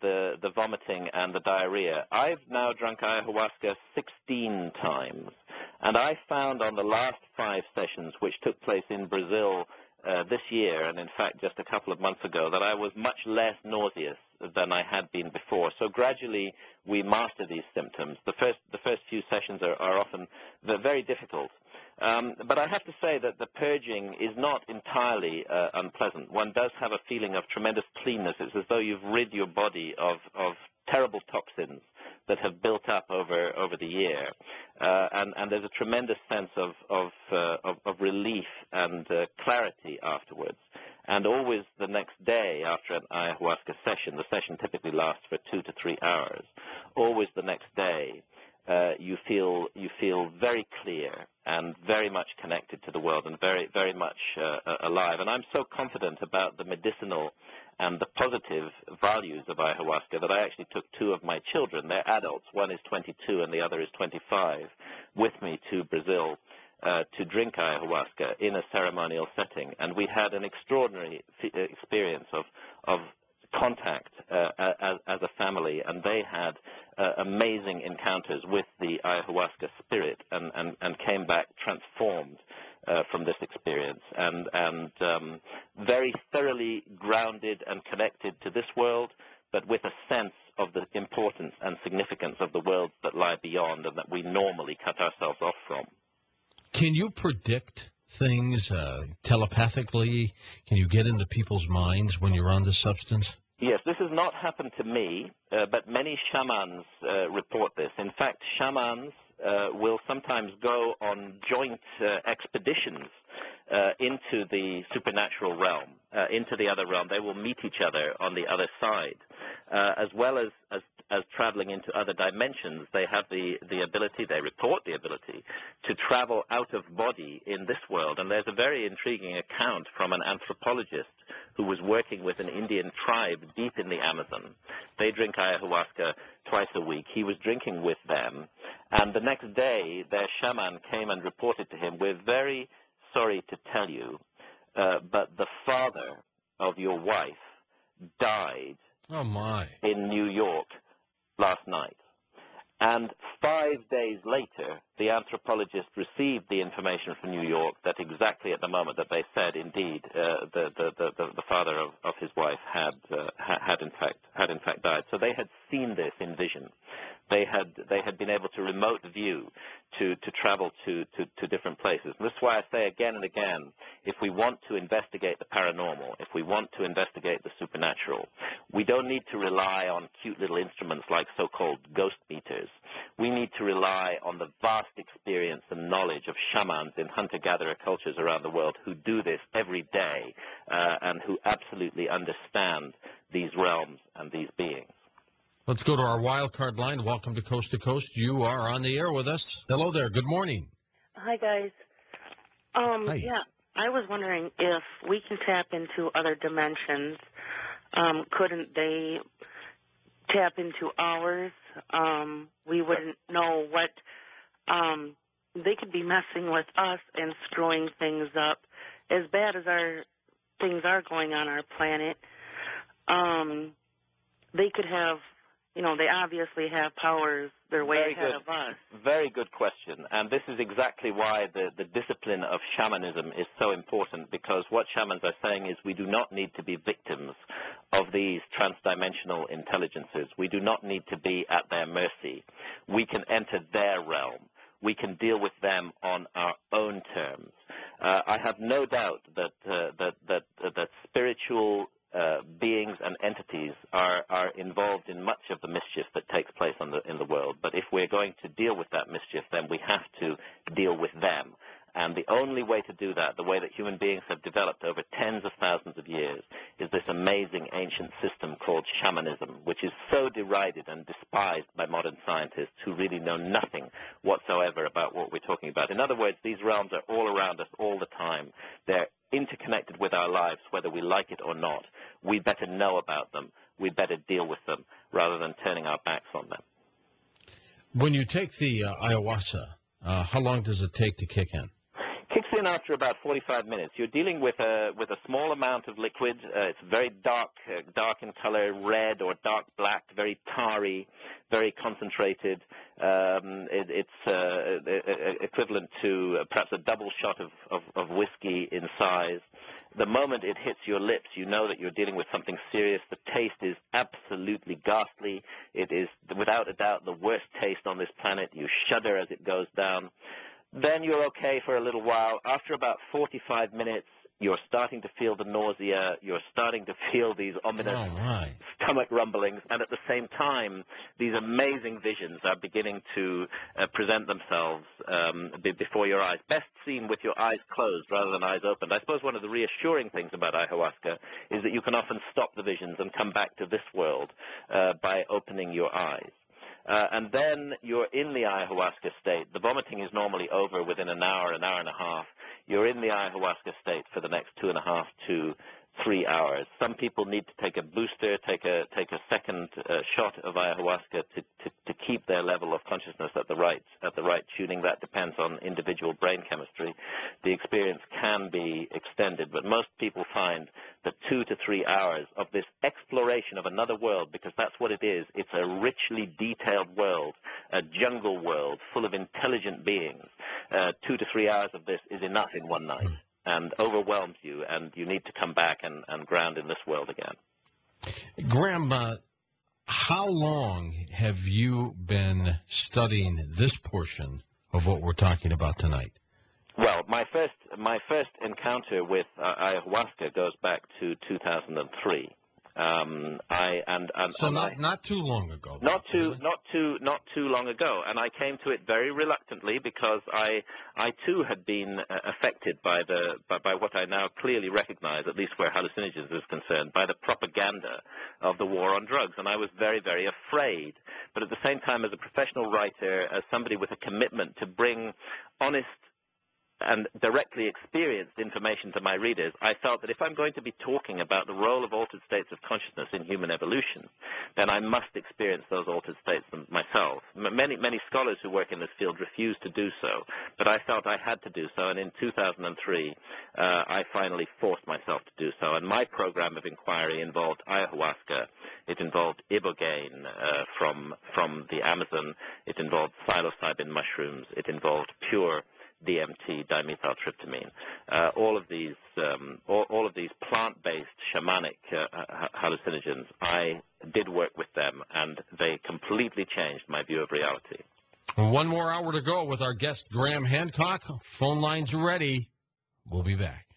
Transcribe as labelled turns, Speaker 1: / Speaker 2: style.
Speaker 1: the vomiting and the diarrhea. I've now drunk ayahuasca 16 times, and I found on the last 5 sessions, which took place in Brazil this year, and in fact just a couple of months ago, that I was much less nauseous than I had been before. So gradually we master these symptoms. The first few sessions are often very difficult. But I have to say that the purging is not entirely unpleasant. One does have a feeling of tremendous cleanness. It's as though you've rid your body of terrible toxins that have built up over the year. And there's a tremendous sense of relief and clarity afterwards. And always the next day after an ayahuasca session, the session typically lasts for 2 to 3 hours, always the next day, you feel very clear and very much connected to the world and very much alive. And I'm so confident about the medicinal and the positive values of ayahuasca that I actually took 2 of my children, they're adults, one is 22 and the other is 25, with me to Brazil to drink ayahuasca in a ceremonial setting. And we had an extraordinary experience of contact as a family, and they had amazing encounters with the ayahuasca spirit and came back transformed from this experience and very thoroughly grounded and connected to this world, but with a sense of the importance and significance of the worlds that lie beyond and that we normally cut ourselves off from.
Speaker 2: Can you predict things telepathically? Can you get into people's minds when you're on the substance?
Speaker 1: Yes, this has not happened to me, but many shamans report this. In fact, shamans will sometimes go on joint expeditions into the supernatural realm, into the other realm. They will meet each other on the other side. As well as traveling into other dimensions, they have the ability, they report the ability, to travel out of body in this world. And there's a very intriguing account from an anthropologist who was working with an Indian tribe deep in the Amazon. They drink ayahuasca twice a week. He was drinking with them. And the next day, their shaman came and reported to him, "We're very sorry to tell you, but the father of your wife died in New York last night." And 5 days later, the anthropologist received the information from New York that exactly at the moment that they said, indeed, the father of his wife had in fact died. So they had seen this in vision. They had been able to remote view to travel to different places. And this is why I say again and again, if we want to investigate the paranormal, if we want to investigate the supernatural, we don't need to rely on cute little instruments like so-called ghost meters. We need to rely on the vast experience and knowledge of shamans in hunter-gatherer cultures around the world who do this every day and who absolutely understand these realms and these beings.
Speaker 2: Let's go to our wild card line. Welcome to Coast. You are on the air with us. Hello there. Good morning.
Speaker 3: Hi, guys.
Speaker 2: Hi.
Speaker 3: Yeah, I was wondering if we can tap into other dimensions. Couldn't they tap into ours? We wouldn't know what they could be messing with us and screwing things up. As bad as our things are going on our planet, they could have, they obviously have powers. They're way ahead of us.
Speaker 1: Very good question. And this is exactly why the discipline of shamanism is so important, because what shamans are saying is we do not need to be victims of these transdimensional intelligences. We do not need to be at their mercy. We can enter their realm. We can deal with them on our own terms. I have no doubt that spiritual beings and entities are involved in much of the mischief that takes place in the world. But if we're going to deal with that mischief, then we have to deal with them. And the only way to do that, the way that human beings have developed over tens of thousands of years, is this amazing ancient system called shamanism, which is so derided and despised by modern scientists who really know nothing whatsoever about what we're talking about. In other words, these realms are all around us all the time. They're interconnected with our lives, whether we like it or not. We better know about them. We better deal with them rather than turning our backs on them.
Speaker 2: When you take the ayahuasca, how long does it take to kick in?
Speaker 1: Kicks in after about 45 minutes. You're dealing with a small amount of liquid. It's very dark in color, red or dark black, very tarry, very concentrated. It's equivalent to perhaps a double shot of whiskey in size. The moment it hits your lips, you know that you're dealing with something serious. The taste is absolutely ghastly. It is, without a doubt, the worst taste on this planet. You shudder as it goes down. Then you're okay for a little while. After about 45 minutes, you're starting to feel the nausea. You're starting to feel these ominous stomach rumblings. And at the same time, these amazing visions are beginning to present themselves before your eyes. Best seen with your eyes closed rather than eyes opened. I suppose one of the reassuring things about ayahuasca is that you can often stop the visions and come back to this world by opening your eyes. And then you're in the ayahuasca state. The vomiting is normally over within an hour and a half. You're in the ayahuasca state for the next 2.5 to 3 hours. Some people need to take a booster, take a second shot of ayahuasca to keep their level of consciousness at the right tuning. That depends on individual brain chemistry. The experience can be extended, but most people find that 2 to 3 hours of this exploration of another world, because that's what it is. It's a richly detailed world, a jungle world full of intelligent beings. 2 to 3 hours of this is enough in one night, and overwhelms you, and you need to come back and ground in this world again.
Speaker 2: Graham, how long have you been studying this portion of what we're talking about tonight?
Speaker 1: Well, my first encounter with ayahuasca goes back to 2003.
Speaker 2: Not too long ago.
Speaker 1: Not too long ago, and I came to it very reluctantly because I too had been affected by what I now clearly recognize, at least where hallucinogens is concerned, by the propaganda of the war on drugs, and I was very, very afraid. But at the same time, as a professional writer, as somebody with a commitment to bring honest and directly experienced information to my readers, I felt that if I'm going to be talking about the role of altered states of consciousness in human evolution, then I must experience those altered states myself. Many scholars who work in this field refuse to do so, but I felt I had to do so, and in 2003, I finally forced myself to do so. And my program of inquiry involved ayahuasca. It involved ibogaine from the Amazon. It involved psilocybin mushrooms. It involved pure DMT, dimethyltryptamine, all of these plant-based shamanic hallucinogens. I did work with them, and they completely changed my view of reality.
Speaker 2: 1 more hour to go with our guest, Graham Hancock. Phone lines ready. We'll be back.